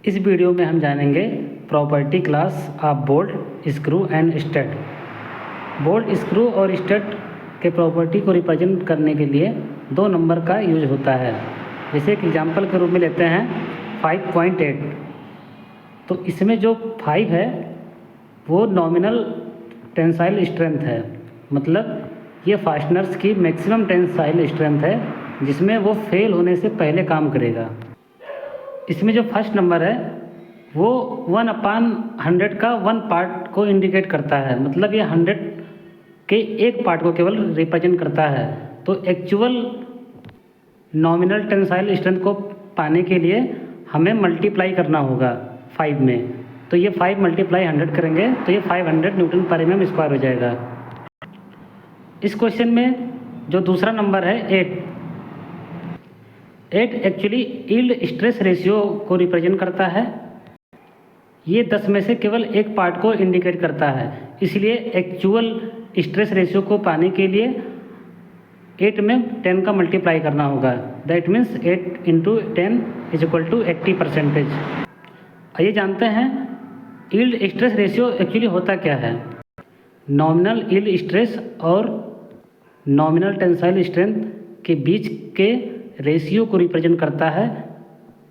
इस वीडियो में हम जानेंगे property class of bolt, screw and stud. Bolt, screw और स्टड के प्रॉपर्टी को रिप्रेजेंट करने के लिए दो नंबर का यूज होता है। जैसे एक एग्जांपल के रूप में लेते हैं 5.8। तो इसमें जो 5 है वो नॉमिनल टेंसाइल स्ट्रेंथ है, मतलब ये फास्टनर्स की मैक्सिमम टेंसाइल स्ट्रेंथ है जिसमें वो फेल होने से पहले काम करेगा। इसमें जो फर्स्ट नंबर है वो 1/100 का 1 पार्ट को इंडिकेट करता है, मतलब ये 100 के एक पार्ट को केवल रिप्रेजेंट करता है। तो एक्चुअल नॉमिनल टेंसाइल स्ट्रेंथ को पाने के लिए हमें मल्टीप्लाई करना होगा 5 में। तो ये 5 × 100 करेंगे तो ये 500 न्यूटन पर mm स्क्वायर हो जाएगा। इस क्वेश्चन में जो दूसरा नंबर है 8 एक्चुअली यील्ड स्ट्रेस रेशियो को रिप्रेजेंट करता है। ये 10 में से केवल एक पार्ट को इंडिकेट करता है, इसलिए एक्चुअल स्ट्रेस रेशियो को पाने के लिए 8 में 10 का मल्टीप्लाई करना होगा। That means 8 × 10 = 80%। आइए जानते हैं यील्ड स्ट्रेस रेशियो एक्चुअली होता क्या है। नॉमिनल यील्ड स्ट्रेस और नॉमिनल टेंसाइल स्ट्रेंथ के बीच के रेशियो को रिप्रेजेंट करता है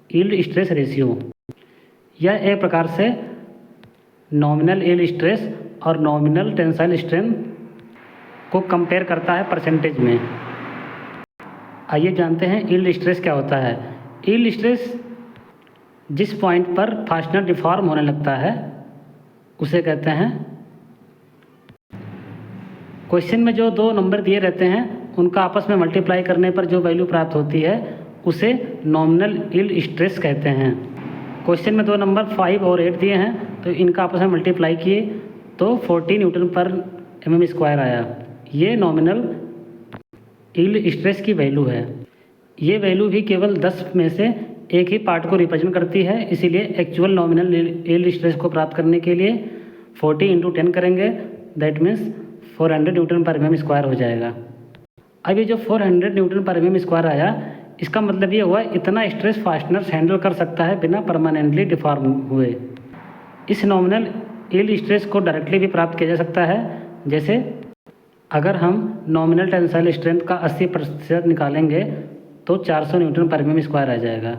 यील्ड स्ट्रेस रेशियो। यह एक प्रकार से नॉमिनल यील्ड स्ट्रेस और नॉमिनल टेंसाइल स्ट्रेंथ को कंपेयर करता है परसेंटेज में। आइए जानते हैं यील्ड स्ट्रेस क्या होता है। यील्ड स्ट्रेस जिस पॉइंट पर फास्टनर डिफॉर्म होने लगता है उसे कहते हैं, क्वेश्चन में जो दो नंबर दिए रहते हैं उनका आपस में मल्टीप्लाई करने पर जो वैल्यू प्राप्त होती है उसे नॉमिनल यील्ड स्ट्रेस कहते हैं। क्वेश्चन में दो नंबर 5 और 8 दिए हैं तो इनका आपस में मल्टीप्लाई किए तो 40 न्यूटन पर mm स्क्वायर आया। ये नॉमिनल यील्ड स्ट्रेस की वैल्यू है। ये वैल्यू भी केवल 10 में से एक ही पार्ट को रिप्रेजेंट करती है, इसीलिए एक्चुअल नॉमिनल यील्ड स्ट्रेस को प्राप्त करने के लिए 40 × 10 करेंगे। दैट मीन्स 400 न्यूटन पर mm स्क्वायर हो जाएगा। अब ये जो 400 न्यूटन पर mm स्क्वायर आया, इसका मतलब ये हुआ इतना स्ट्रेस फास्टनर्स हैंडल कर सकता है बिना परमानेंटली डिफॉर्म हुए। इस नॉमिनल यील्ड स्ट्रेस को डायरेक्टली भी प्राप्त किया जा सकता है। जैसे अगर हम नॉमिनल टेंसाइल स्ट्रेंथ का 80% निकालेंगे तो 400 न्यूटन पर mm स्क्वायर आ जाएगा।